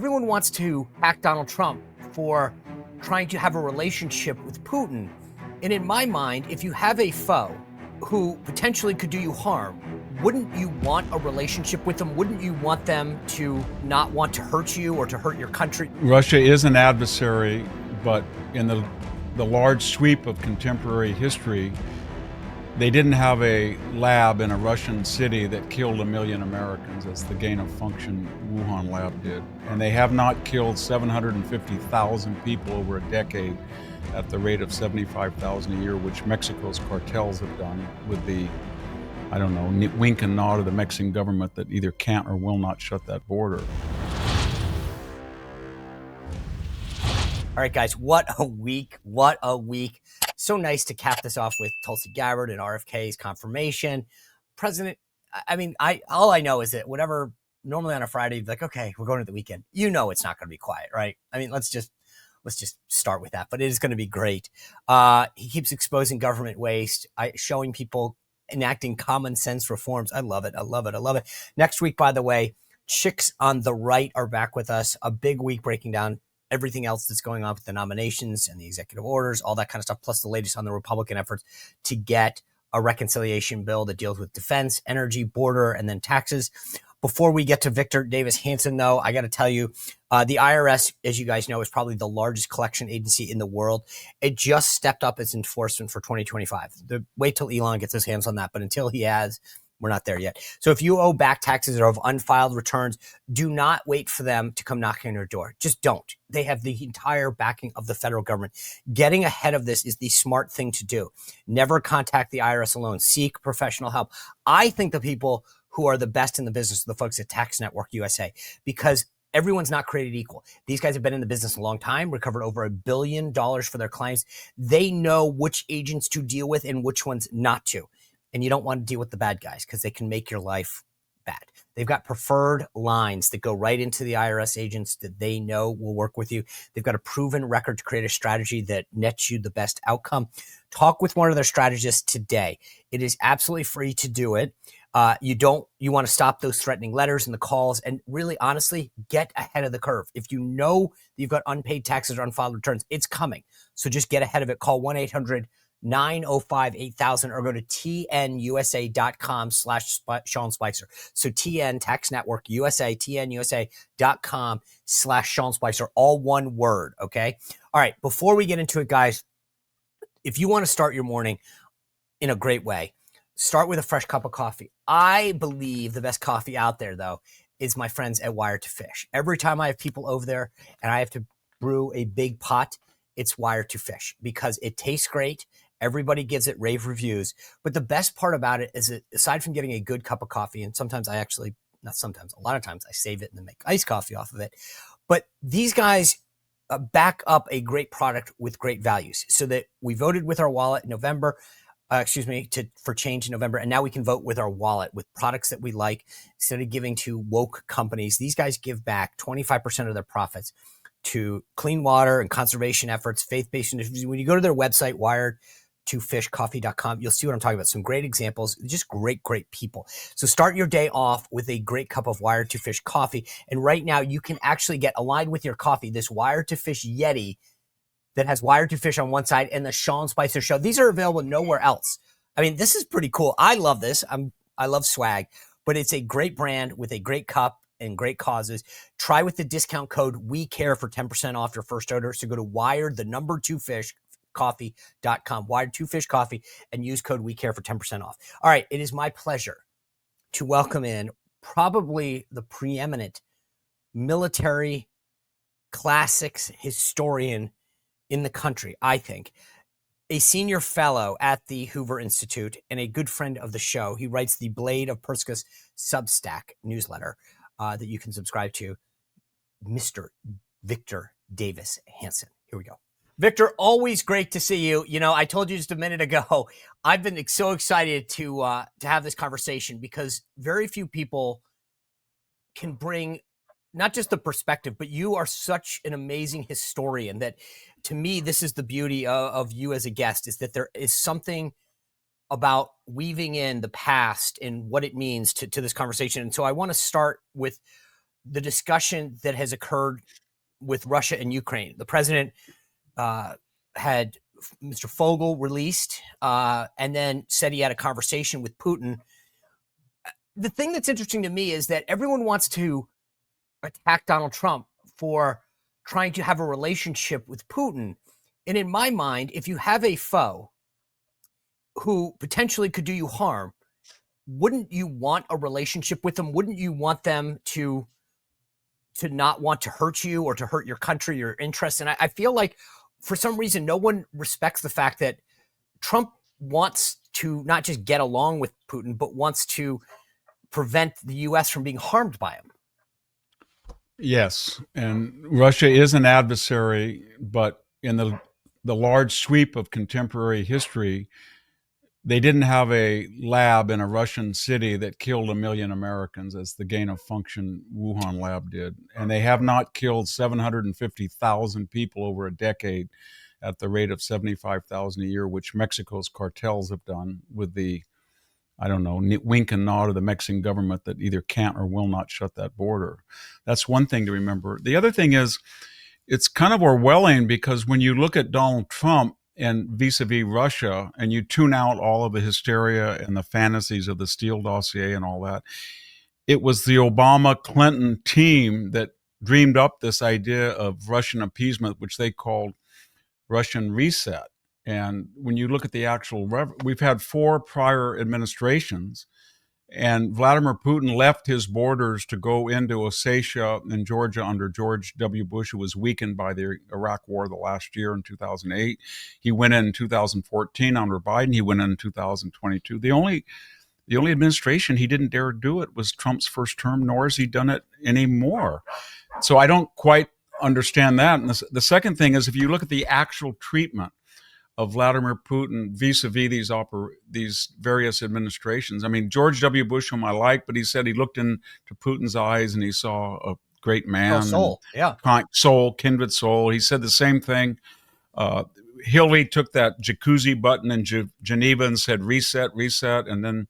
everyone wants to attack Donald Trump for trying to have a relationship with Putin. And in my mind, if you have a foe who potentially could do you harm, wouldn't you want a relationship with them? Wouldn't you want them to not want to hurt you or to hurt your country? Russia is an adversary, but in the large sweep of contemporary history, they didn't have a lab in a Russian city that killed 1 million Americans, as the gain-of-function Wuhan lab did. And they have not killed 750,000 people over a decade at the rate of 75,000 a year, which Mexico's cartels have done with the, I don't know, wink and nod of the Mexican government that either can't or will not shut that border. All right, guys, what a week. What a week. So nice to cap this off with Tulsi Gabbard and RFK's confirmation. President, all I know is that whatever, normally on a Friday, you'd be like, okay, we're going to the weekend. You know it's not going to be quiet, right? I mean, let's just start with that, but it is going to be great. He keeps exposing government waste, showing people enacting common sense reforms. I love it. I love it. I love it. Next week, by the way, Chicks on the Right are back with us. A big week breaking down everything else that's going on with the nominations and the executive orders, all that kind of stuff, plus the latest on the Republican efforts to get a reconciliation bill that deals with defense, energy, border, and then taxes. Before we get to Victor Davis Hanson, though, I got to tell you, the IRS, as you guys know, is probably the largest collection agency in the world. It just stepped up its enforcement for 2025. Wait till Elon gets his hands on that, but until he has, we're not there yet. So if you owe back taxes or have unfiled returns, do not wait for them to come knocking on your door. Just don't. They have the entire backing of the federal government. Getting ahead of this is the smart thing to do. Never contact the IRS alone. Seek professional help. I think the people who are the best in the business are the folks at Tax Network USA, because everyone's not created equal. These guys have been in the business a long time, recovered over $1 billion for their clients. They know which agents to deal with and which ones not to. And you don't want to deal with the bad guys because they can make your life bad. They've got preferred lines that go right into the IRS agents that they know will work with you. They've got a proven record to create a strategy that nets you the best outcome. Talk with one of their strategists today. It is absolutely free to do it. You want to stop those threatening letters and the calls, and really, honestly, get ahead of the curve. If you know you've got unpaid taxes or unfiled returns, it's coming. So just get ahead of it. Call 1-800-905-8000 or go to tnusa.com/Sean Spicer. So TN Tax Network USA, tnusa.com/Sean Spicer, all one word. Okay. All right. Before we get into it, guys, if you want to start your morning in a great way, start with a fresh cup of coffee. I believe the best coffee out there, though, is my friends at Wire to Fish. Every time I have people over there and I have to brew a big pot, it's Wire to Fish because it tastes great. Everybody gives it rave reviews. But the best part about it is that aside from getting a good cup of coffee, and sometimes a lot of times I save it and then make iced coffee off of it. But these guys back up a great product with great values, so that we voted with our wallet in November. For change in November. And now we can vote with our wallet with products that we like instead of giving to woke companies. These guys give back 25% of their profits to clean water and conservation efforts, faith-based initiatives. When you go to their website, wired2fishcoffee.com, you'll see what I'm talking about. Some great examples, just great people. So start your day off with a great cup of Wired to Fish coffee. And right now you can actually get aligned with your coffee, this Wired to Fish Yeti that has Wired to Fish on one side and the Sean Spicer Show. These are available nowhere else. I mean, this is pretty cool. I love this. I love swag, but it's a great brand with a great cup and great causes. Try with the discount code WeCare for 10% off your first order. So go to wired2fishcoffee.com, Wired2Fish and use code WeCare for 10% off. All right. It is my pleasure to welcome in probably the preeminent military classics historian in the country, I think. A senior fellow at the Hoover Institute and a good friend of the show. He writes the Blade of Perseus Substack newsletter that you can subscribe to, Mr. Victor Davis Hanson. Here we go. Victor, always great to see you. You know, I told you just a minute ago, I've been so excited to have this conversation because very few people can bring not just the perspective, but you are such an amazing historian that, to me, this is the beauty of you as a guest, is that there is something about weaving in the past and what it means to this conversation. And so I want to start with the discussion that has occurred with Russia and Ukraine. The president had Mr. Fogel released and then said he had a conversation with Putin. The thing that's interesting to me is that everyone wants to attack Donald Trump for trying to have a relationship with Putin. And in my mind, if you have a foe who potentially could do you harm, wouldn't you want a relationship with them? Wouldn't you want them to not want to hurt you or to hurt your country, your interests? And I feel like for some reason, no one respects the fact that Trump wants to not just get along with Putin, but wants to prevent the U.S. from being harmed by him. Yes, and Russia is an adversary, but in the large sweep of contemporary history, they didn't have a lab in a Russian city that killed 1 million Americans, as the gain-of-function Wuhan lab did. And they have not killed 750,000 people over a decade at the rate of 75,000 a year, which Mexico's cartels have done with the, I don't know, wink and nod of the Mexican government that either can't or will not shut that border. That's one thing to remember. The other thing is, it's kind of Orwellian, because when you look at Donald Trump and vis-a-vis Russia, and you tune out all of the hysteria and the fantasies of the Steele dossier and all that, it was the Obama-Clinton team that dreamed up this idea of Russian appeasement, which they called Russian reset. And when you look at the actual, we've had 4 prior administrations, and Vladimir Putin left his borders to go into Ossetia and Georgia under George W. Bush, who was weakened by the Iraq War the last year in 2008. He went in 2014 under Biden. He went in 2022. The only administration he didn't dare do it was Trump's first term, nor has he done it anymore. So I don't quite understand that. And the second thing is, if you look at the actual treatment of Vladimir Putin vis-a-vis these various administrations. I mean, George W. Bush, whom I like, but he said he looked into Putin's eyes and he saw a great man. Soul, yeah. Soul, kindred soul. He said the same thing. Hillary took that jacuzzi button in Geneva and said, reset, reset, and then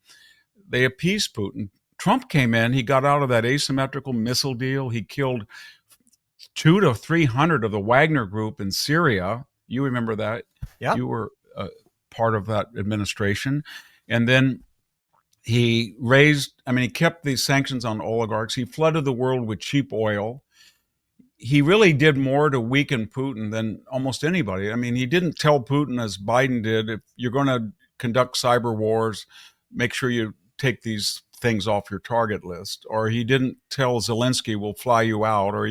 they appeased Putin. Trump came in, he got out of that asymmetrical missile deal. He killed 200 to 300 of the Wagner group in Syria. You remember that? Yeah. You were part of that administration. And then he kept these sanctions on oligarchs. He flooded the world with cheap oil. He really did more to weaken Putin than almost anybody. I mean, he didn't tell Putin, as Biden did, if you're going to conduct cyber wars, make sure you take these things off your target list. Or he didn't tell Zelensky, we'll fly you out. Or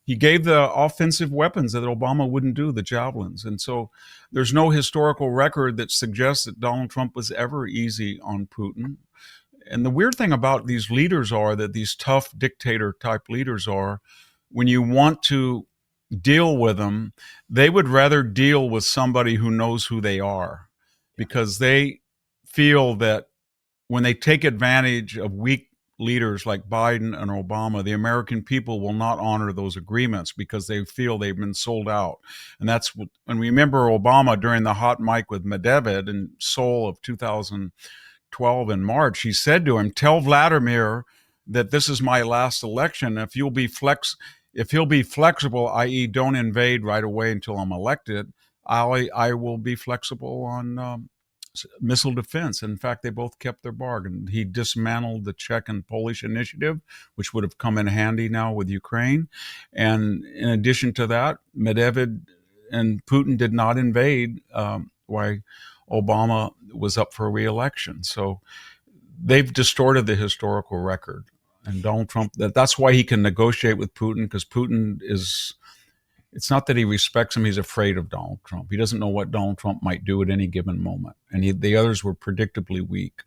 he gave the offensive weapons that Obama wouldn't do, the javelins. And so there's no historical record that suggests that Donald Trump was ever easy on Putin. And the weird thing about these leaders are that these tough dictator type leaders are, when you want to deal with them, they would rather deal with somebody who knows who they are, because they feel that when they take advantage of weak leaders like Biden and Obama, the American people will not honor those agreements because they feel they've been sold out. And that's what, when we remember Obama during the hot mic with Medvedev in Seoul of 2012 in March, he said to him, tell Vladimir that this is my last election. If he'll be flexible, i.e. don't invade right away until I'm elected, I will be flexible on missile defense. In fact, they both kept their bargain. He dismantled the Czech and Polish initiative, which would have come in handy now with Ukraine. And in addition to that, Medvedev and Putin did not invade while Obama was up for re-election. So they've distorted the historical record. And Donald Trump, that's why he can negotiate with Putin, because Putin is... It's not that he respects him, he's afraid of Donald Trump. He doesn't know what Donald Trump might do at any given moment. And the others were predictably weak.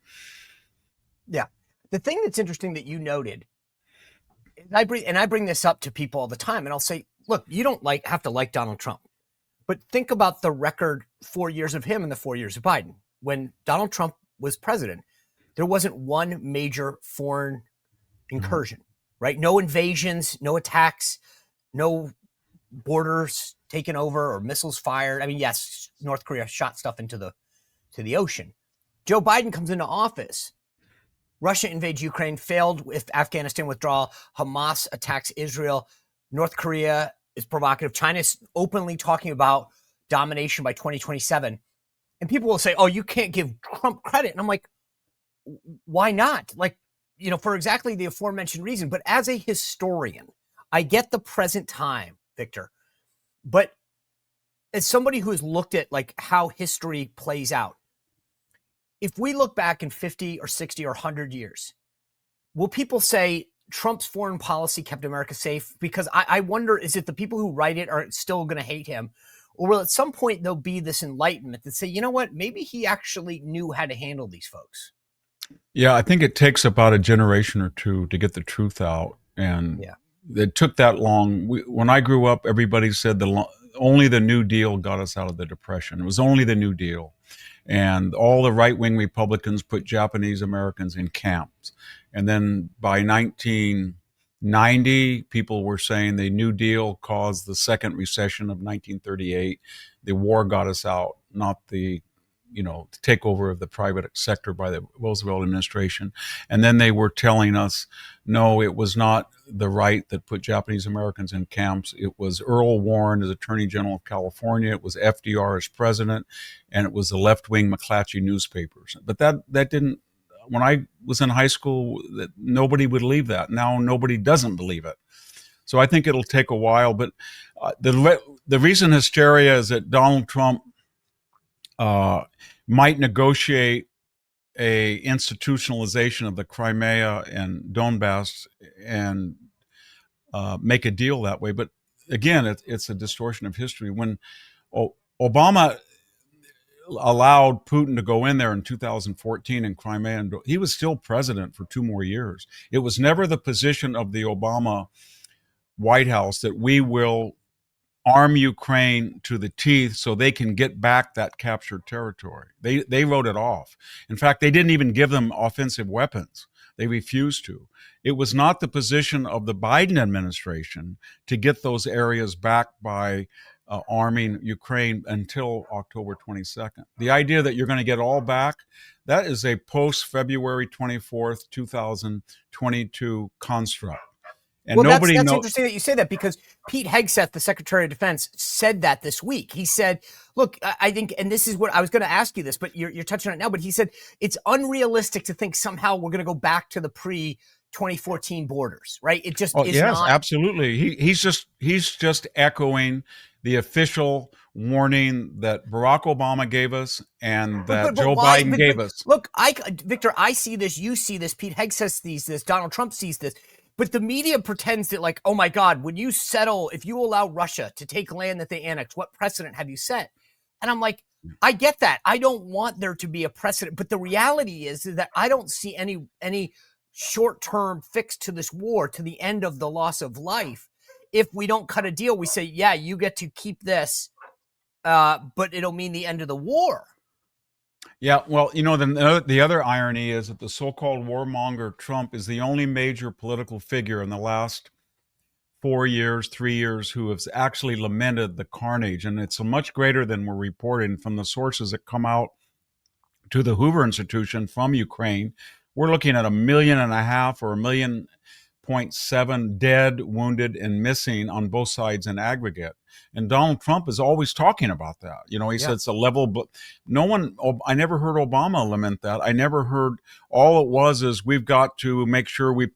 Yeah. The thing that's interesting that you noted, I bring this up to people all the time, and I'll say, look, you don't have to like Donald Trump, but think about the record 4 years of him and the 4 years of Biden. When Donald Trump was president, there wasn't one major foreign incursion, right? No invasions, no attacks, no borders taken over or missiles fired. I mean, yes, North Korea shot stuff into the ocean. Joe Biden comes into office. Russia invades Ukraine, failed with Afghanistan withdrawal. Hamas attacks Israel. North Korea is provocative. China's openly talking about domination by 2027. And people will say, oh, you can't give Trump credit. And I'm like, why not? Like, for exactly the aforementioned reason. But as a historian, I get the present time, Victor. But as somebody who has looked at like how history plays out, if we look back in 50 or 60 or 100 years, will people say Trump's foreign policy kept America safe? Because I wonder, is it the people who write it are still going to hate him? Or will at some point there'll be this enlightenment that say, you know what, maybe he actually knew how to handle these folks? Yeah, I think it takes about a generation or two to get the truth out. And it took that long. When I grew up, everybody said only the New Deal got us out of the Depression. It was only the New Deal. And all the right-wing Republicans put Japanese Americans in camps. And then by 1990, people were saying the New Deal caused the second recession of 1938. The war got us out, not the takeover of the private sector by the Roosevelt administration. And then they were telling us, no, it was not the right that put Japanese Americans in camps. It was Earl Warren as Attorney General of California. It was FDR as president, and it was the left-wing McClatchy newspapers. But that didn't, when I was in high school, that nobody would believe that. Now nobody doesn't believe it. So I think it'll take a while. But the recent hysteria is that Donald Trump might negotiate a institutionalization of the Crimea and Donbass and make a deal that way. But again, it's a distortion of history. When Obama allowed Putin to go in there in 2014 in Crimea, and he was still president for 2 more years. It was never the position of the Obama White House that we will arm Ukraine to the teeth so they can get back that captured territory. They wrote it off. In fact, they didn't even give them offensive weapons. They refused to. It was not the position of the Biden administration to get those areas back by arming Ukraine until October 22nd. The idea that you're going to get all back, that is a post-February 24th, 2022 construct. And well, nobody that's interesting that you say that, because Pete Hegseth, the Secretary of Defense, said that this week. He said, look, I think, and this is what I was going to ask you this, but you're touching on it now, but he said it's unrealistic to think somehow we're going to go back to the pre-2014 borders, right? It just is yes, not. Absolutely. He's just echoing the official warning that Barack Obama gave us and that Joe Biden gave us. Look, Victor, I see this, you see this, Pete Hegseth sees this, Donald Trump sees this. But the media pretends that, like, oh my God, when you settle, if you allow Russia to take land that they annex, what precedent have you set? And I'm like, I get that. I don't want there to be a precedent. But the reality is that I don't see any short-term fix to this war, to the end of the loss of life. If we don't cut a deal, we say, yeah, you get to keep this, but it'll mean the end of the war. Yeah, well, the other irony is that the so-called warmonger Trump is the only major political figure in the last 3 years, who has actually lamented the carnage. And it's much greater than we're reporting from the sources that come out to the Hoover Institution from Ukraine. We're looking at 1.5 million or 1.7 dead, wounded, and missing on both sides in aggregate. And Donald Trump is always talking about that. He said it's a level, but I never heard Obama lament that. I never heard, all it was is we've got to make sure we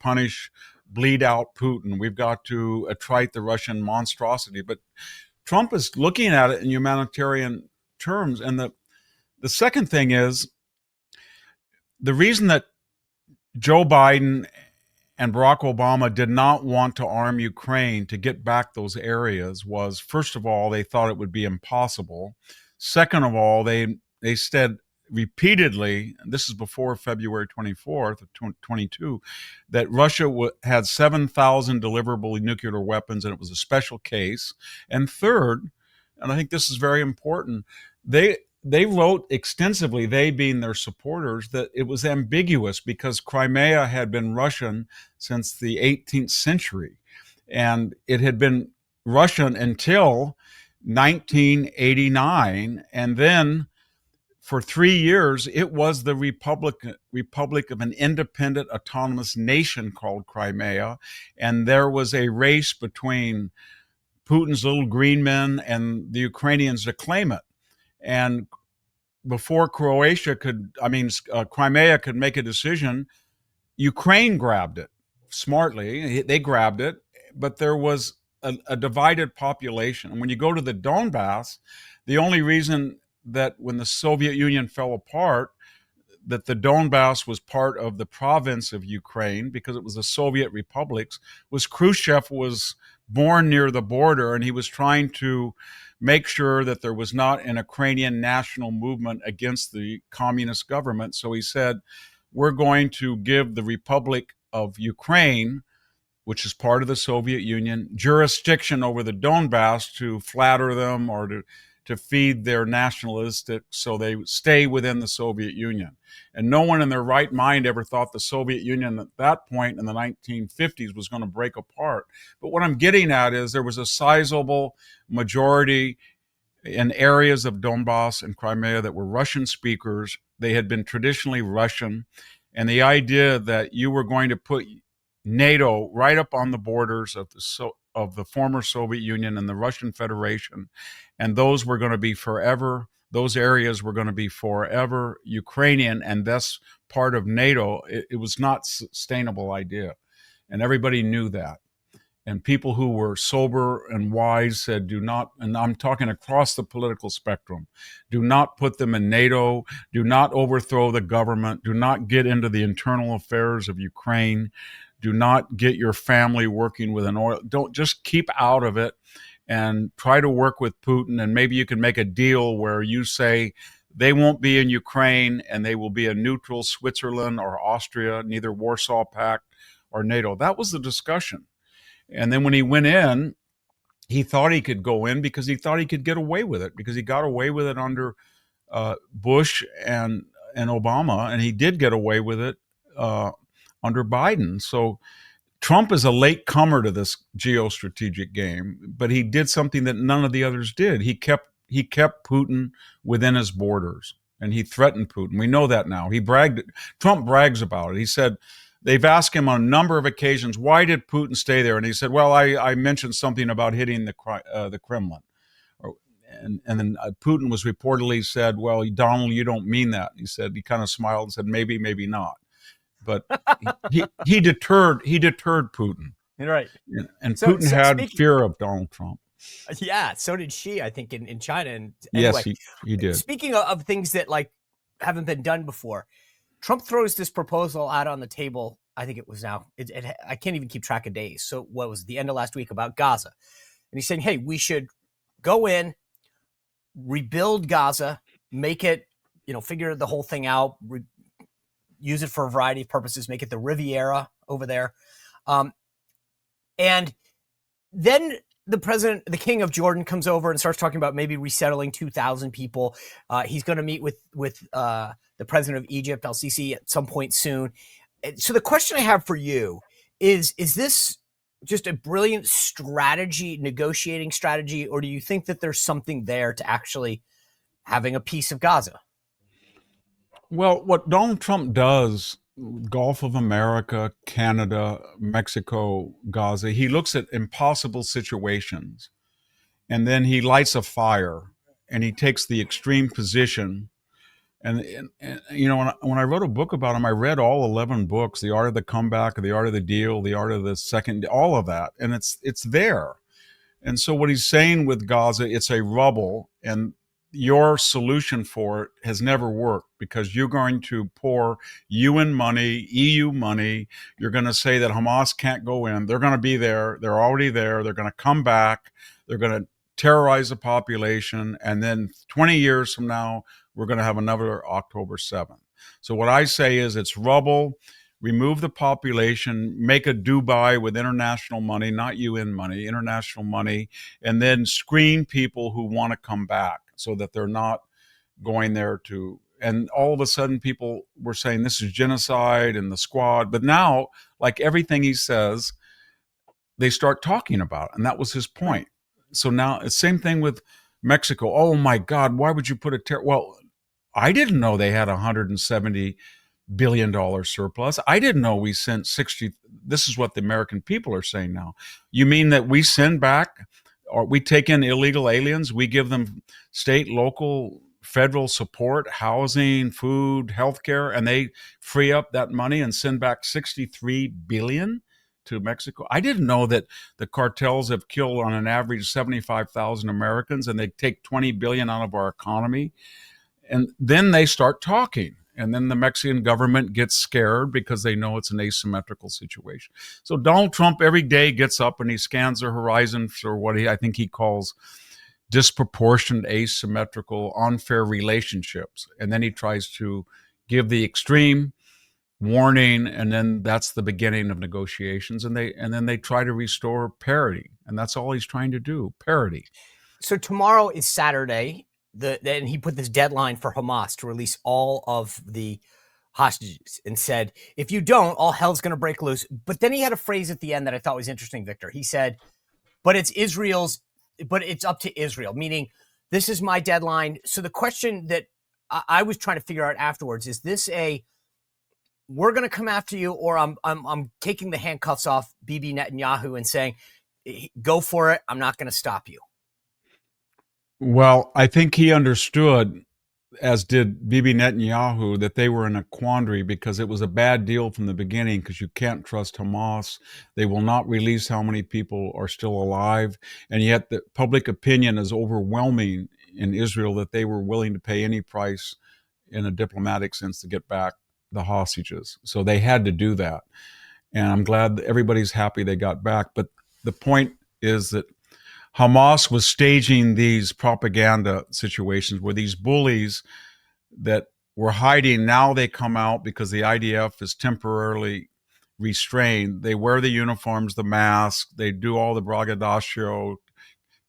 bleed out Putin. We've got to attrite the Russian monstrosity. But Trump is looking at it in humanitarian terms. And the second thing is, the reason that Joe Biden and Barack Obama did not want to arm Ukraine to get back those areas was, first of all, they thought it would be impossible. Second of all, they said repeatedly, and this is before February 24th of 22, that Russia had 7,000 deliverable nuclear weapons, and it was a special case. And third, and I think this is very important, they wrote extensively, they being their supporters, that it was ambiguous because Crimea had been Russian since the 18th century. And it had been Russian until 1989. And then for 3 years, it was the republic of an independent autonomous nation called Crimea. And there was a race between Putin's little green men and the Ukrainians to claim it. And before Crimea could make a decision, Ukraine grabbed it smartly. They grabbed it, but there was a divided population. And when you go to the Donbass, the only reason that when the Soviet Union fell apart, that the Donbass was part of the province of Ukraine because it was the Soviet republics, was Khrushchev was born near the border, and he was trying to make sure that there was not an Ukrainian national movement against the communist government. So he said, we're going to give the Republic of Ukraine, which is part of the Soviet Union, jurisdiction over the Donbass to flatter them or to feed their nationalistic, so they stay within the Soviet Union. And no one in their right mind ever thought the Soviet Union at that point in the 1950s was going to break apart. But what I'm getting at is there was a sizable majority in areas of Donbass and Crimea that were Russian speakers. They had been traditionally Russian. And the idea that you were going to put NATO right up on the borders of the former Soviet Union and the Russian Federation, and those were going to be forever, those areas were going to be forever Ukrainian and thus part of NATO, it was not a sustainable idea. And everybody knew that. And people who were sober and wise said, do not, and I'm talking across the political spectrum, do not put them in NATO, do not overthrow the government, do not get into the internal affairs of Ukraine, do not get your family working with an oil, don't, just keep out of it and try to work with Putin. And maybe you can make a deal where you say they won't be in Ukraine and they will be a neutral Switzerland or Austria, neither Warsaw Pact or NATO. That was the discussion. And then when he went in, he thought he could go in because he thought he could get away with it, because he got away with it under Bush and Obama, and he did get away with it under Biden. So Trump is a late comer to this geostrategic game, but he did something that none of the others did. He kept Putin within his borders, and he threatened Putin. We know that now. Trump brags about it. He said, they've asked him on a number of occasions, why did Putin stay there? And he said, well, I mentioned something about hitting the Kremlin. And then Putin was reportedly said, well, Donald, you don't mean that. He kind of smiled and said, maybe, maybe not. But he deterred Putin. Right. And Putin had fear of Donald Trump. Yeah, so did Xi, I think, in China. And anyway, yes, he did. Speaking of things that haven't been done before, Trump throws this proposal out on the table. I think it was now. I can't even keep track of days. So what was it, the end of last week, about Gaza? And he's saying, hey, we should go in, rebuild Gaza, make it, figure the whole thing out, use it for a variety of purposes, make it the Riviera over there. And then the King of Jordan comes over and starts talking about maybe resettling 2,000 people. He's going to meet with the president of Egypt, El-Sisi, at some point soon. So the question I have for you is this just a brilliant negotiating strategy, or do you think that there's something there to actually having a piece of Gaza? Well, what Donald Trump does, Gulf of America, Canada, Mexico, Gaza, he looks at impossible situations and then he lights a fire and he takes the extreme position. And when I wrote a book about him, I read all 11 books, The Art of the Comeback, The Art of the Deal, The Art of the Second, all of that. And it's there. And so what he's saying with Gaza, it's a rubble, and your solution for it has never worked because you're going to pour UN money, EU money. You're going to say that Hamas can't go in. They're going to be there. They're already there. They're going to come back. They're going to terrorize the population. And then 20 years from now, we're going to have another October 7th. So what I say is it's rubble. Remove the population, make a Dubai with international money, not UN money, international money, and then screen people who want to come back so that they're not going there to, and all of a sudden people were saying this is genocide and the squad. But now, like everything he says, they start talking about it. And that was his point. So now it's same thing with Mexico. Oh my God, why would you put well, I didn't know they had $170 billion surplus. I didn't know we sent 60. This is what the American people are saying now. You mean that we send back, or we take in illegal aliens, we give them state, local, federal support, housing, food, healthcare, and they free up that money and send back 63 billion to Mexico? I didn't know that the cartels have killed on an average 75,000 Americans, and they take 20 billion out of our economy. And then they start talking. And then the Mexican government gets scared because they know it's an asymmetrical situation. So Donald Trump every day gets up and he scans the horizon for what I think he calls disproportionate, asymmetrical, unfair relationships. And then he tries to give the extreme warning, and then that's the beginning of negotiations. And then they try to restore parity. And that's all he's trying to do, parity. So tomorrow is Saturday. And he put this deadline for Hamas to release all of the hostages and said, if you don't, all hell's going to break loose. But then he had a phrase at the end that I thought was interesting, Victor. He said, but it's up to Israel, meaning this is my deadline. So the question that I was trying to figure out afterwards, is this we're going to come after you, or I'm taking the handcuffs off Bibi Netanyahu and saying, go for it, I'm not going to stop you? Well, I think he understood, as did Bibi Netanyahu, that they were in a quandary because it was a bad deal from the beginning, because you can't trust Hamas. They will not release how many people are still alive. And yet the public opinion is overwhelming in Israel that they were willing to pay any price in a diplomatic sense to get back the hostages. So they had to do that. And I'm glad that everybody's happy they got back. But the point is that Hamas was staging these propaganda situations where these bullies that were hiding, now they come out because the IDF is temporarily restrained. They wear the uniforms, the mask, they do all the braggadocio,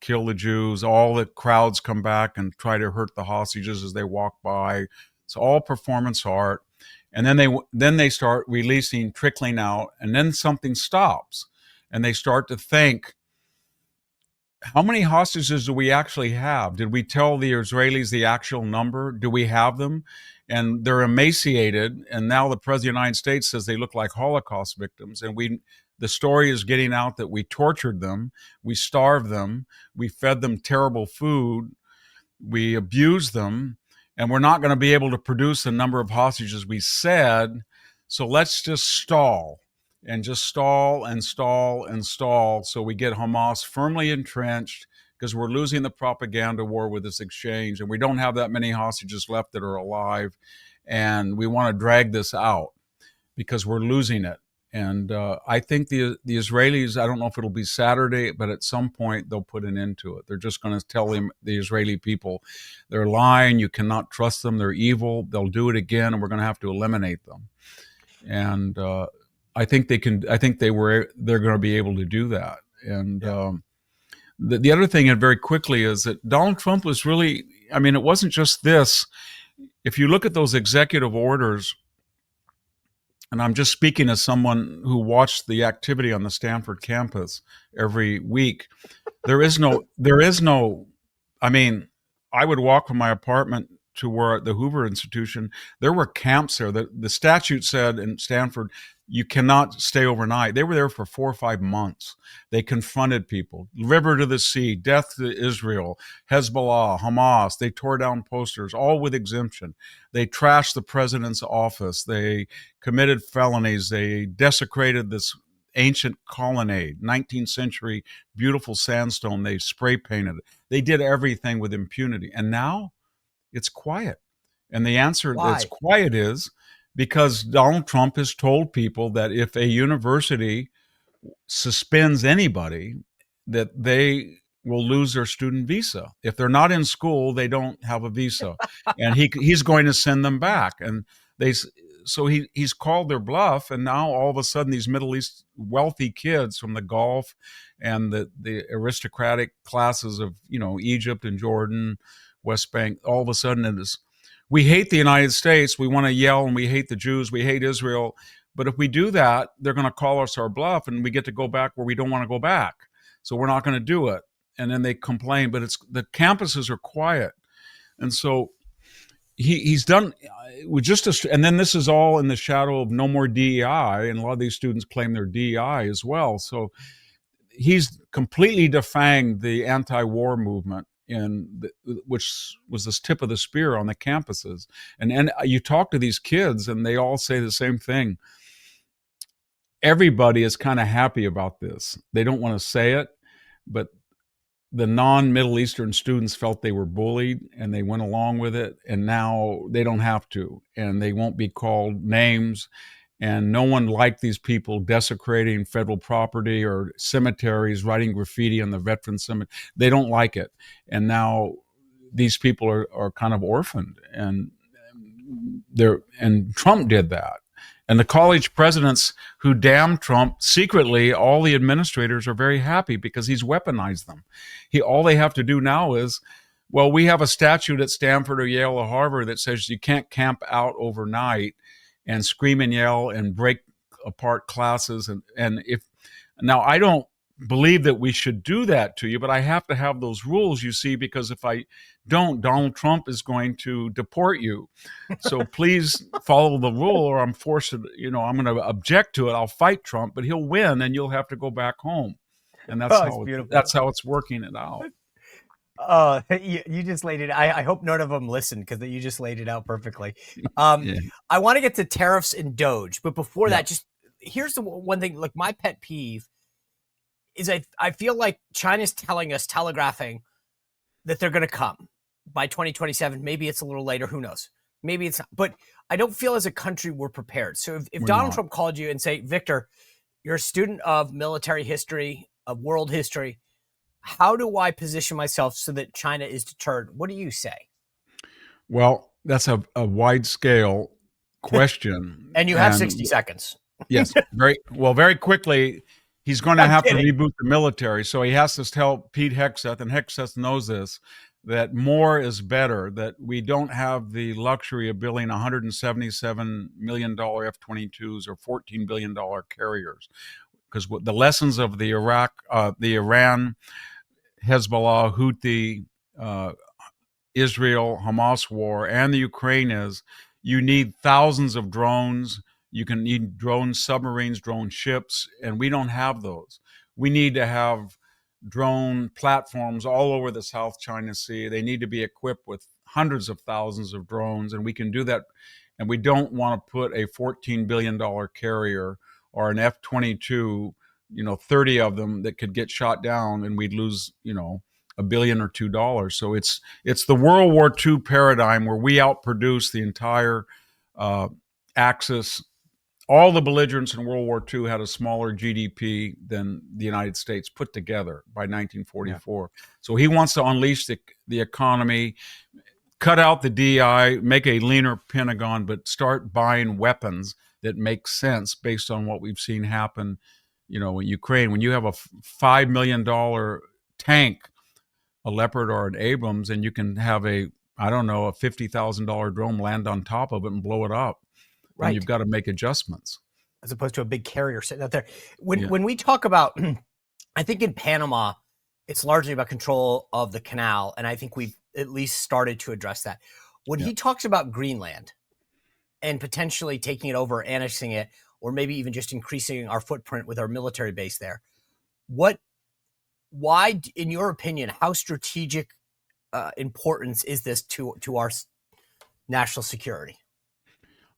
kill the Jews. All the crowds come back and try to hurt the hostages as they walk by. It's all performance art. And then they start releasing, trickling out, and then something stops. And they start to think, how many hostages do we actually have? Did we tell the Israelis the actual number? Do we have them? And they're emaciated. And now the President of the United States says they look like Holocaust victims. And the story is getting out that we tortured them, we starved them, we fed them terrible food, we abused them, and we're not going to be able to produce the number of hostages we said. So let's just stall. And just stall and stall and stall, so we get Hamas firmly entrenched, because we're losing the propaganda war with this exchange, and we don't have that many hostages left that are alive, and we want to drag this out because we're losing it. And I think the Israelis, I don't know if it'll be Saturday, but at some point they'll put an end to it. They're just going to tell the Israeli people they're lying, you cannot trust them, they're evil, they'll do it again, and we're going to have to eliminate them. And I think they can. I think they're going to be able to do that. And the other thing, and very quickly, is that Donald Trump was really. I mean, it wasn't just this. If you look at those executive orders, and I'm just speaking as someone who watched the activity on the Stanford campus every week, there is no. I mean, I would walk from my apartment to where the Hoover Institution, there were camps there. The statute said in Stanford, you cannot stay overnight. They were there for 4 or 5 months. They confronted people. River to the sea, death to Israel, Hezbollah, Hamas. They tore down posters, all with exemption. They trashed the president's office. They committed felonies. They desecrated this ancient colonnade, 19th century, beautiful sandstone. They spray painted it. They did everything with impunity. And now it's quiet. And the answer that's quiet is because Donald Trump has told people that if a university suspends anybody, that they will lose their student visa. If they're not in school, they don't have a visa. And he's going to send them back. And he's called their bluff. And now all of a sudden, these Middle East wealthy kids from the Gulf and the aristocratic classes of, Egypt and Jordan, West Bank, all of a sudden it is, we hate the United States, we want to yell, and we hate the Jews, we hate Israel. But if we do that, they're going to call us our bluff, and we get to go back where we don't want to go back. So we're not going to do it. And then they complain, but the campuses are quiet. And so he's done with just and then this is all in the shadow of no more DEI, and a lot of these students claim they're DEI as well. So he's completely defanged the anti-war movement, which was this tip of the spear on the campuses. And you talk to these kids, and they all say the same thing. Everybody is kind of happy about this. They don't want to say it, but the non-Middle Eastern students felt they were bullied, and they went along with it, and now they don't have to, and they won't be called names. And no one liked these people desecrating federal property or cemeteries, writing graffiti on the veteran cemetery. They don't like it. And now these people are kind of orphaned. And Trump did that. And the college presidents who damned Trump, secretly, all the administrators are very happy because he's weaponized them. All they have to do now is, well, we have a statute at Stanford or Yale or Harvard that says you can't camp out overnight and scream and yell and break apart classes. And if now, I don't believe that we should do that to you, but I have to have those rules, you see, because if I don't, Donald Trump is going to deport you. So please follow the rule, or I'm forced to, I'm going to object to it. I'll fight Trump, but he'll win, and you'll have to go back home. And that's how it's working it out. Oh, you just laid it. I hope none of them listened, because you just laid it out perfectly. I want to get to tariffs and Doge, but before that, just here's the one thing. Like, my pet peeve is I feel like China's telegraphing that they're going to come by 2027. Maybe it's a little later. Who knows? Maybe it's not. But I don't feel as a country we're prepared. So if Donald Trump called you and say, Victor, you're a student of military history, of world history, how do I position myself so that China is deterred? What do you say? Well, that's a wide scale question. And you have 60 seconds. Yes. Very quickly, he's going to have to reboot the military. So he has to tell Pete Hegseth, and Hegseth knows this, that more is better, that we don't have the luxury of building $177 million F-22s or $14 billion carriers. Because the lessons of the Iran, Hezbollah, Houthi, Israel, Hamas war, and the Ukraine is, you need thousands of drones. You can need drone submarines, drone ships, and we don't have those. We need to have drone platforms all over the South China Sea. They need to be equipped with hundreds of thousands of drones, and we can do that. And we don't want to put a $14 billion carrier or an F-22, 30 of them that could get shot down, and we'd lose, $1 billion or $2 billion. So it's the World War II paradigm where we outproduce the entire axis. All the belligerents in World War II had a smaller GDP than the United States put together by 1944. Yeah. So he wants to unleash the economy, cut out the DI, make a leaner Pentagon, but start buying weapons that make sense based on what we've seen happen, in Ukraine. When you have a $5 million tank, a Leopard or an Abrams, and you can have a $50,000 drone land on top of it and blow it up. Right. And you've got to make adjustments. As opposed to a big carrier sitting out there. When we talk about, I think in Panama, it's largely about control of the canal. And I think we've at least started to address that. When he talks about Greenland and potentially taking it over, annexing it, or maybe even just increasing our footprint with our military base there, why, in your opinion, how strategic importance is this to our national security?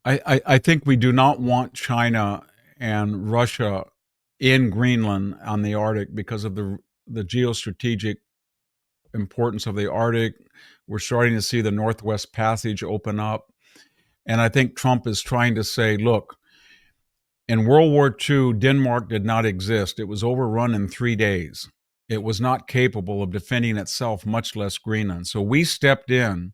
I think we do not want China and Russia in Greenland on the Arctic because of the geostrategic importance of the Arctic. We're starting to see the Northwest Passage open up. And I think Trump is trying to say, look, in World War II, Denmark did not exist. It was overrun in 3 days. It was not capable of defending itself, much less Greenland. So we stepped in,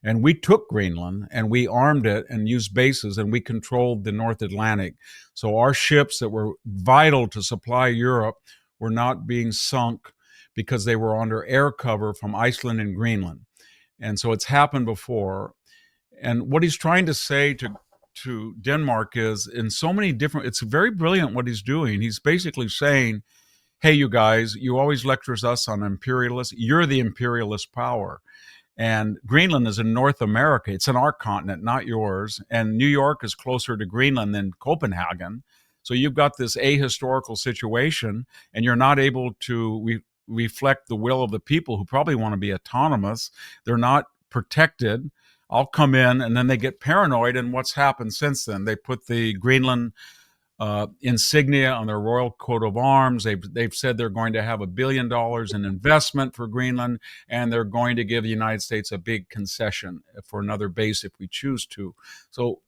and we took Greenland, and we armed it and used bases, and we controlled the North Atlantic. So our ships that were vital to supply Europe were not being sunk because they were under air cover from Iceland and Greenland. And so it's happened before. And what he's trying to say to Denmark is, in so many different, it's very brilliant what he's doing. He's basically saying, hey, you guys, you always lecture us on imperialists. You're the imperialist power. And Greenland is in North America. It's in our continent, not yours. And New York is closer to Greenland than Copenhagen. So you've got this ahistorical situation, and you're not able to reflect the will of the people who probably want to be autonomous. They're not protected. I'll come in, and then they get paranoid. And what's happened since then? They put the Greenland insignia on their royal coat of arms. They've said they're going to have $1 billion in investment for Greenland, and they're going to give the United States a big concession for another base if we choose to. So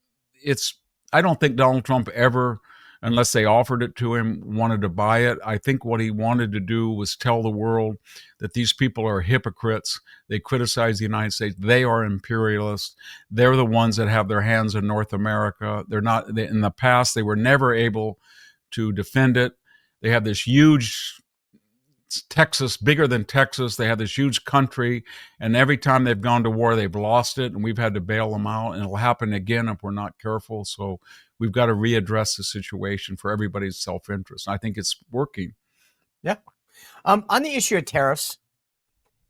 I don't think Donald Trump ever, unless they offered it to him, wanted to buy it. I think what he wanted to do was tell the world that these people are hypocrites. They criticize the United States. They are imperialists. They're the ones that have their hands in North America. In the past, they were never able to defend it. They have this huge Texas, bigger than Texas. They have this huge country, and every time they've gone to war, they've lost it, and we've had to bail them out, and it'll happen again if we're not careful. So we've got to readdress the situation for everybody's self-interest. I think it's working. Yeah. On the issue of tariffs,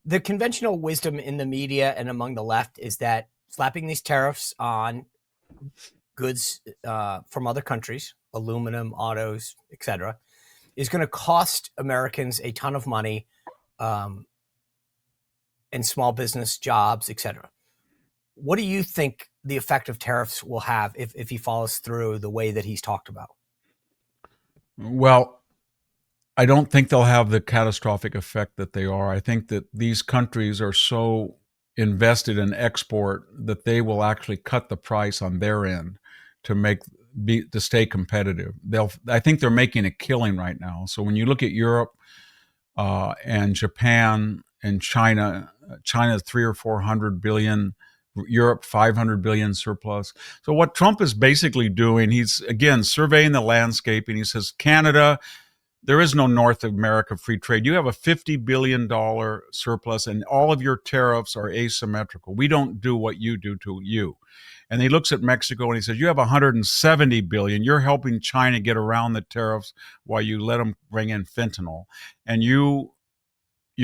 the conventional wisdom in the media and among the left is that slapping these tariffs on goods from other countries, aluminum, autos, etc., is going to cost Americans a ton of money and small business jobs, etc. What do you think the effect of tariffs will have if he follows through the way that he's talked about? Well, I don't think they'll have the catastrophic effect that they are. I think that these countries are so invested in export that they will actually cut the price on their end to stay competitive. I think they're making a killing right now. So when you look at Europe and Japan and China, China's 300 or 400 billion, Europe 500 billion surplus. So what Trump is basically doing, he's again surveying the landscape, and he says, Canada, there is no North America free trade. You have a $50 billion surplus, and all of your tariffs are asymmetrical. We don't do what you do to you. And he looks at Mexico and he says, you have 170 billion. You're helping China get around the tariffs while you let them bring in fentanyl. And you've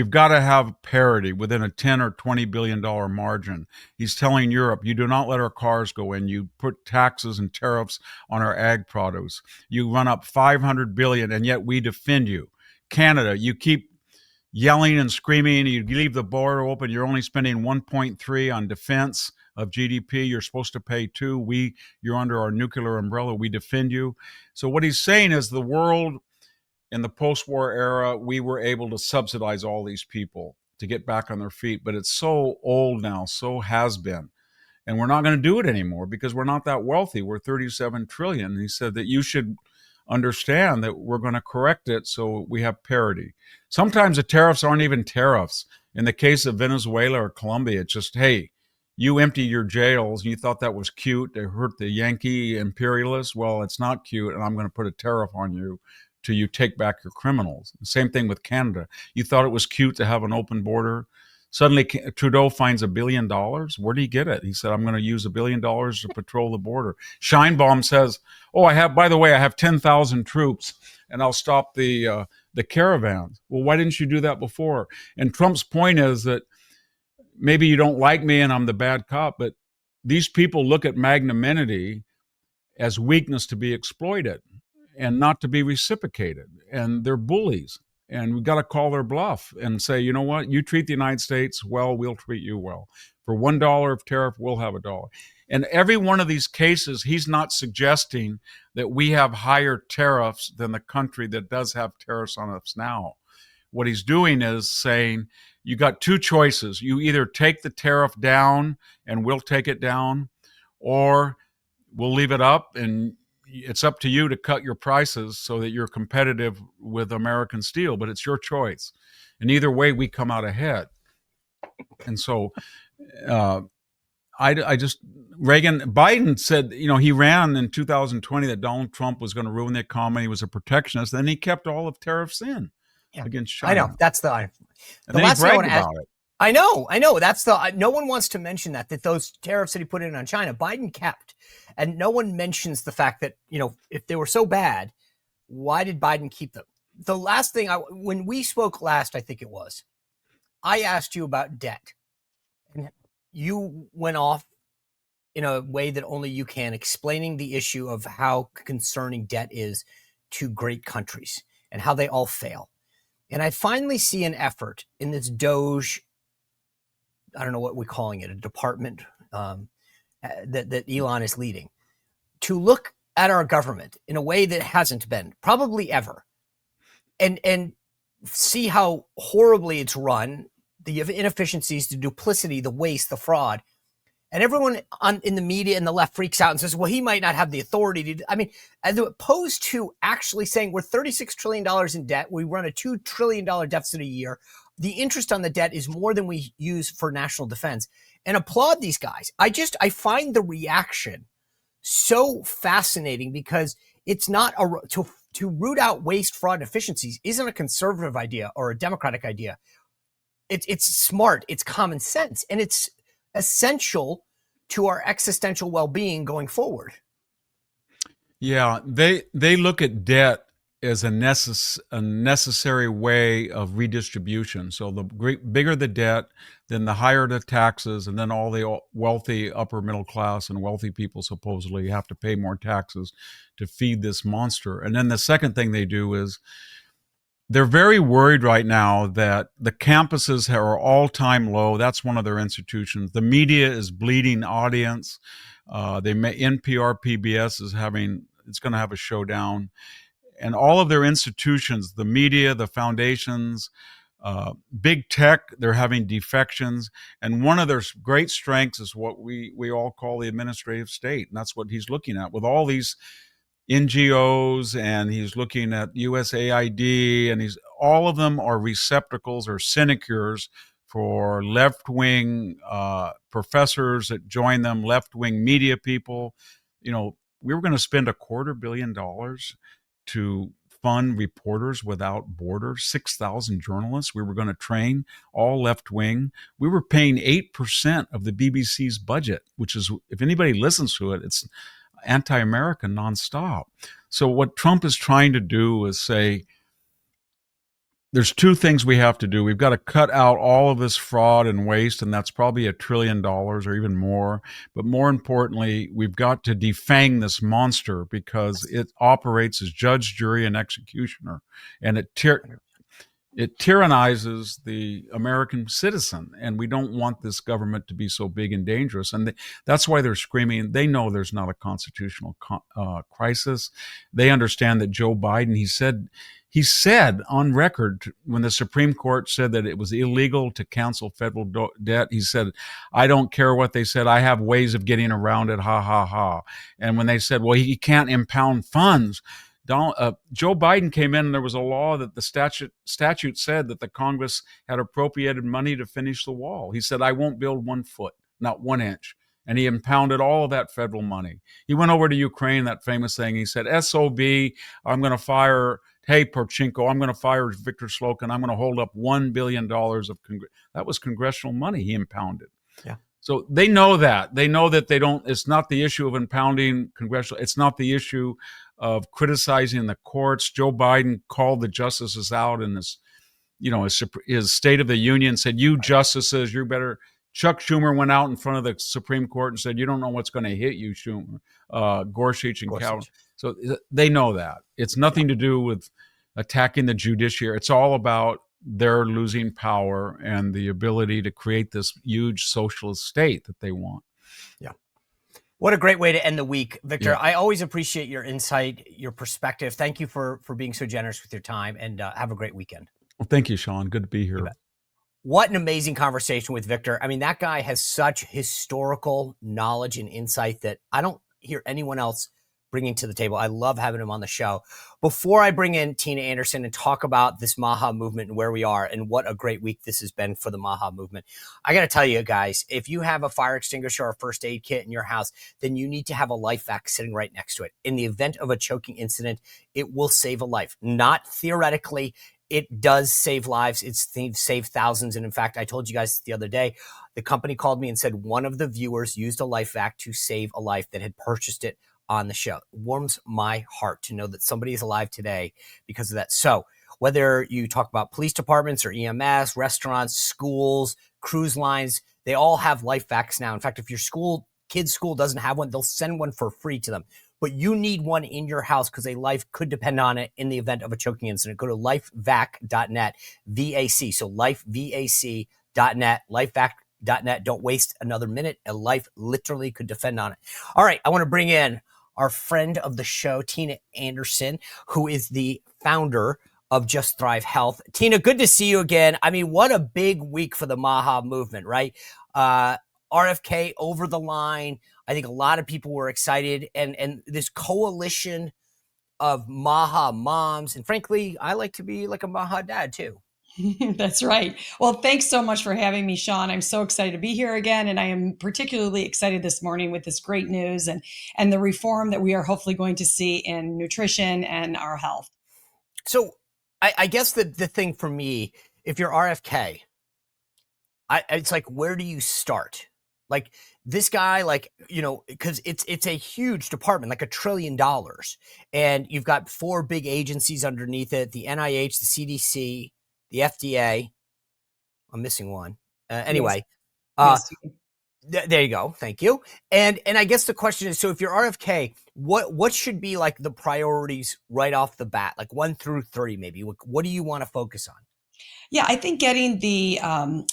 got to have parity within a 10 or $20 billion margin. He's telling Europe, you do not let our cars go in. You put taxes and tariffs on our ag produce. You run up 500 billion, and yet we defend you. Canada, you keep yelling and screaming. You leave the border open. You're only spending 1.3 on defense of GDP. You're supposed to pay 2. You're under our nuclear umbrella. We defend you. So what he's saying is the world in the post-war era, we were able to subsidize all these people to get back on their feet. But it's so old now, so has been. And we're not going to do it anymore because we're not that wealthy. We're 37 trillion. He said that you should understand that we're going to correct it so we have parity. Sometimes the tariffs aren't even tariffs. In the case of Venezuela or Colombia, it's just, hey, you empty your jails. You thought that was cute to hurt the Yankee imperialists. Well, it's not cute, and I'm going to put a tariff on you till you take back your criminals. Same thing with Canada. You thought it was cute to have an open border. Suddenly, Trudeau finds $1 billion. Where did he get it? He said, I'm going to use $1 billion to patrol the border. Scheinbaum says, by the way, I have 10,000 troops, and I'll stop the caravans. Well, why didn't you do that before? And Trump's point is that maybe you don't like me and I'm the bad cop, but these people look at magnanimity as weakness to be exploited and not to be reciprocated. And they're bullies. And we've got to call their bluff and say, you know what? You treat the United States well, we'll treat you well. For $1 of tariff, we'll have $1. In every one of these cases, he's not suggesting that we have higher tariffs than the country that does have tariffs on us now. What he's doing is saying, you got two choices. You either take the tariff down and we'll take it down, or we'll leave it up and it's up to you to cut your prices so that you're competitive with American steel, but it's your choice. And either way, we come out ahead. And so Biden said, he ran in 2020 that Donald Trump was going to ruin the economy, was a protectionist. Then he kept all of tariffs in against China. I know. That's the then he bragged about it. I know. That's no one wants to mention that those tariffs that he put in on China, Biden kept. And no one mentions the fact that, if they were so bad, why did Biden keep them? The last thing, when we spoke last, I think it was, I asked you about debt. And you went off in a way that only you can, explaining the issue of how concerning debt is to great countries and how they all fail. And I finally see an effort in this Doge, I don't know what we're calling it, a department that Elon is leading, to look at our government in a way that hasn't been probably ever, and see how horribly it's run, the inefficiencies, the duplicity, the waste, the fraud. And everyone in the media and the left freaks out and says, well, he might not have the authority to. I mean, as opposed to actually saying we're $36 trillion in debt, we run a $2 trillion deficit a year. The interest on the debt is more than we use for national defense. And applaud these guys. I find the reaction so fascinating, because it's not to root out waste, fraud, and efficiencies isn't a conservative idea or a democratic idea. It's smart, it's common sense, and it's essential to our existential well-being going forward. Yeah, they look at debt as a necessary way of redistribution. So the bigger the debt, then the higher the taxes, and then all the wealthy upper middle class and wealthy people supposedly have to pay more taxes to feed this monster. And then the second thing they do is they're very worried right now that the campuses are all-time low. That's one of their institutions. The media is bleeding audience. NPR, PBS it's going to have a showdown. And all of their institutions, the media, the foundations, big tech, they're having defections. And one of their great strengths is what we all call the administrative state. And that's what he's looking at with all these NGOs, and he's looking at USAID, and all of them are receptacles or sinecures for left-wing professors that join them, left-wing media people. We were going to spend $250 million to fund Reporters Without Borders, 6,000 journalists. We were going to train all left-wing. We were paying 8% of the BBC's budget, which is, if anybody listens to it, it's anti-American nonstop. So what Trump is trying to do is say, there's two things we have to do. We've got to cut out all of this fraud and waste, and that's probably $1 trillion or even more. But more importantly, we've got to defang this monster, because it operates as judge, jury, and executioner. And it tyrannizes the American citizen, and we don't want this government to be so big and dangerous. And that's why they're screaming. They know there's not a constitutional crisis. They understand that Joe Biden, he said on record, when the Supreme Court said that it was illegal to cancel federal debt, he said, I don't care what they said. I have ways of getting around it. Ha, ha, ha. And when they said, well, he can't impound funds, Joe Biden came in, and there was a law that the statute said that the Congress had appropriated money to finish the wall. He said, I won't build 1 foot, not 1 inch. And he impounded all of that federal money. He went over to Ukraine, that famous thing. He said, SOB, I'm going to fire, hey, Poroshenko, I'm going to fire Viktor Slokin. I'm going to hold up $1 billion of that was congressional money he impounded. Yeah. So they know that. They know that it's not the issue of impounding congressional. It's not the issue of criticizing the courts. Joe Biden called the justices out in his State of the Union, said, you justices, you better. Chuck Schumer went out in front of the Supreme Court and said, you don't know what's going to hit you, Schumer, Gorsuch and Kavanaugh. So they know that. It's nothing to do with attacking the judiciary. It's all about their losing power and the ability to create this huge socialist state that they want. Yeah. What a great way to end the week, Victor. Yeah. I always appreciate your insight, your perspective. Thank you for being so generous with your time, and have a great weekend. Well, thank you, Sean. Good to be here. What an amazing conversation with Victor. I mean, that guy has such historical knowledge and insight that I don't hear anyone else bringing to the table. I love having him on the show. Before I bring in Tina Anderson and talk about this MAHA movement and where we are and what a great week this has been for the MAHA movement, I got to tell you guys, if you have a fire extinguisher or a first aid kit in your house, then you need to have a life vest sitting right next to it. In the event of a choking incident, it will save a life. Not theoretically, it does save lives. It's saved thousands. And in fact, I told you guys the other day, the company called me and said one of the viewers used a life vest to save a life that had purchased it on the show. It warms my heart to know that somebody is alive today because of that. So whether you talk about police departments or EMS, restaurants, schools, cruise lines, They all have life vacs now. In fact, if your kid's school doesn't have one, they'll send one for free to them. But you need one in your house because a life could depend on it in the event of a choking incident. Go to lifevac.net, VAC. So lifevac.net, lifevac.net. Don't waste another minute. A life literally could depend on it. All right, I want to bring in our friend of the show, Tina Anderson, who is the founder of Just Thrive Health. Tina, good to see you again. I mean, what a big week for the MAHA movement, right? RFK over the line. I think a lot of people were excited, and this coalition of MAHA moms, and frankly, I like to be like a MAHA dad too. That's right. Well, thanks so much for having me, Sean. I'm so excited to be here again, and I am particularly excited this morning with this great news and the reform that we are hopefully going to see in nutrition and our health. So I guess the thing for me, if you're RFK, it's like, where do you start? Like this guy, like, because it's a huge department, like $1 trillion. And you've got 4 big agencies underneath it, the NIH, the CDC, the FDA. I'm missing one. Anyway, Yes. there you go. Thank you. And I guess the question is, so if you're RFK, what should be like the priorities right off the bat, like 1 through 3, maybe? What do you want to focus on? Yeah, I think getting the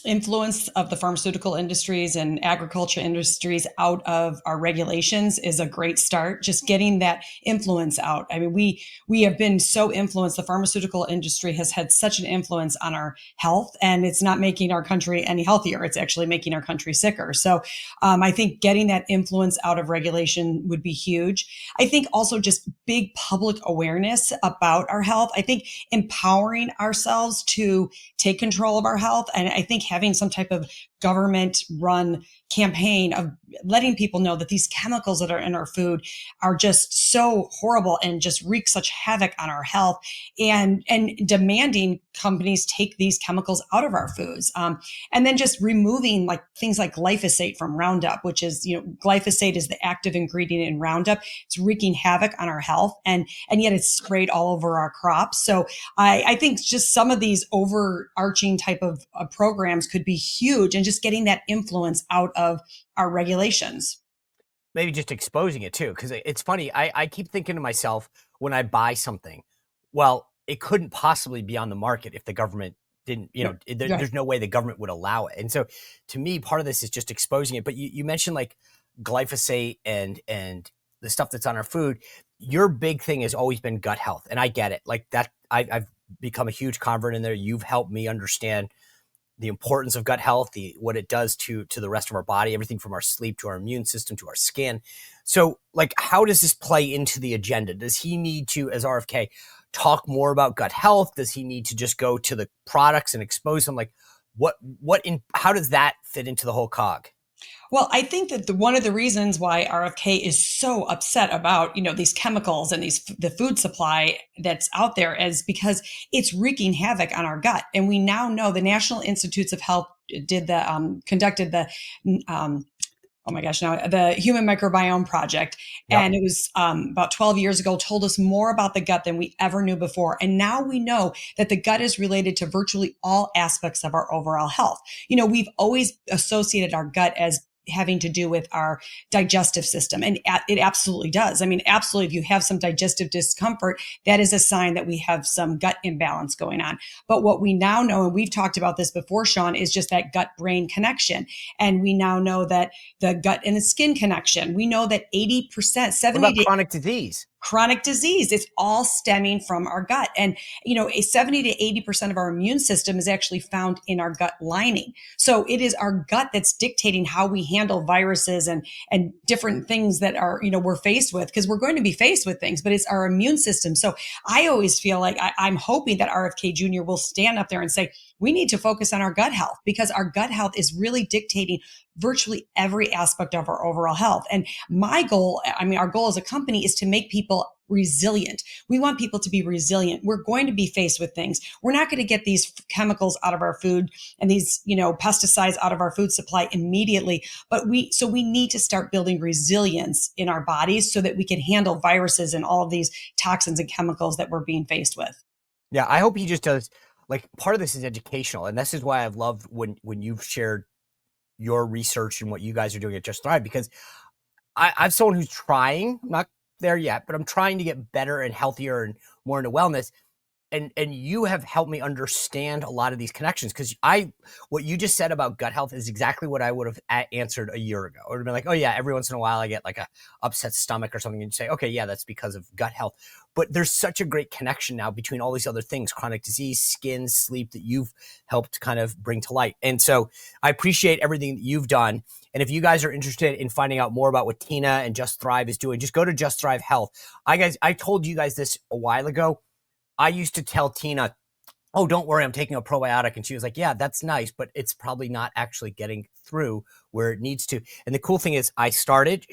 influence of the pharmaceutical industries and agriculture industries out of our regulations is a great start. Just getting that influence out. I mean, we have been so influenced. The pharmaceutical industry has had such an influence on our health, and it's not making our country any healthier. It's actually making our country sicker. So I think getting that influence out of regulation would be huge. I think also just big public awareness about our health. I think empowering ourselves to take control of our health. And I think having some type of government run campaign of letting people know that these chemicals that are in our food are just so horrible and just wreak such havoc on our health, and demanding companies take these chemicals out of our foods. And then just removing like things like glyphosate from Roundup, which is, glyphosate is the active ingredient in Roundup. It's wreaking havoc on our health, and yet it's sprayed all over our crops. So I think just some of these overarching type of programs could be huge, and just getting that influence out of our regulations. Maybe just exposing it too, because it's funny. I keep thinking to myself when I buy something, well, it couldn't possibly be on the market if the government didn't, there's no way the government would allow it. And so to me, part of this is just exposing it. But you mentioned like glyphosate and the stuff that's on our food. Your big thing has always been gut health. And I get it. Like that, I've become a huge convert in there. You've helped me understand the importance of gut health, what it does to the rest of our body, everything from our sleep to our immune system to our skin. So like, how does this play into the agenda? Does he need to, as RFK, talk more about gut health? Does he need to just go to the products and expose them? Like how does that fit into the whole cog? Well, I think that one of the reasons why RFK is so upset about, these chemicals and the food supply that's out there is because it's wreaking havoc on our gut. And we now know the National Institutes of Health conducted the the Human Microbiome Project. Yep. And it was about 12 years ago, told us more about the gut than we ever knew before. And now we know that the gut is related to virtually all aspects of our overall health. We've always associated our gut as having to do with our digestive system. And it absolutely does. I mean, absolutely. If you have some digestive discomfort, that is a sign that we have some gut imbalance going on. But what we now know, and we've talked about this before, Sean, is just that gut-brain connection. And we now know that the gut and the skin connection, we know that 80%, 70%. What about chronic disease? Chronic disease. It's all stemming from our gut. And, a 70 to 80% of our immune system is actually found in our gut lining. So it is our gut that's dictating how we handle viruses and different things that are, we're faced with, because we're going to be faced with things, but it's our immune system. So I always feel like I'm hoping that RFK Jr. will stand up there and say, we need to focus on our gut health, because our gut health is really dictating virtually every aspect of our overall health. And our goal as a company is to make people resilient. We want people to be resilient. We're going to be faced with things. We're not going to get these chemicals out of our food and these, pesticides out of our food supply immediately. But we need to start building resilience in our bodies so that we can handle viruses and all of these toxins and chemicals that we're being faced with. Yeah, I hope he just does. Like, part of this is educational, and this is why I've loved when you've shared your research and what you guys are doing at Just Thrive, because I'm someone who's trying, I'm not there yet, but I'm trying to get better and healthier and more into wellness. And you have helped me understand a lot of these connections, because what you just said about gut health is exactly what I would have answered a year ago. I would have been like, oh yeah, every once in a while I get like a upset stomach or something, and you say, okay, yeah, that's because of gut health. But there's such a great connection now between all these other things, chronic disease, skin, sleep, that you've helped kind of bring to light. And so I appreciate everything that you've done. And if you guys are interested in finding out more about what Tina and Just Thrive is doing, just go to Just Thrive Health. I told you guys this a while ago. I used to tell Tina, oh, don't worry, I'm taking a probiotic. And she was like, yeah, that's nice, but it's probably not actually getting through where it needs to. And the cool thing is I started,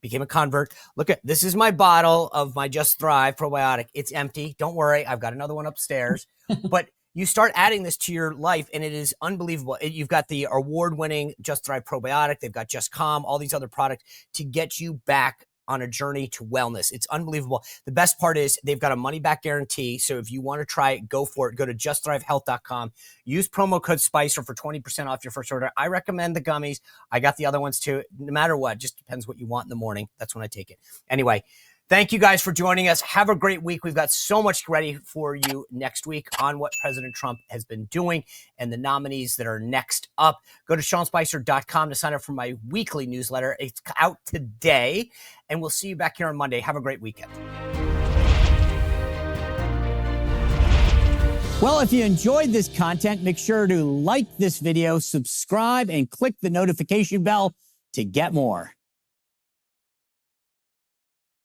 became a convert. Look at, this is my bottle of my Just Thrive probiotic. It's empty. Don't worry. I've got another one upstairs. But you start adding this to your life and it is unbelievable. You've got the award-winning Just Thrive probiotic. They've got Just Calm, all these other products to get you back on a journey to wellness. It's unbelievable. The best part is they've got a money back guarantee. So if you want to try it, go for it. Go to justthrivehealth.com. Use promo code SPICER for 20% off your first order. I recommend the gummies. I got the other ones too. No matter what, just depends what you want in the morning. That's when I take it. Anyway, thank you guys for joining us. Have a great week. We've got so much ready for you next week on what President Trump has been doing and the nominees that are next up. Go to SeanSpicer.com to sign up for my weekly newsletter. It's out today, and we'll see you back here on Monday. Have a great weekend. Well, if you enjoyed this content, make sure to like this video, subscribe, and click the notification bell to get more.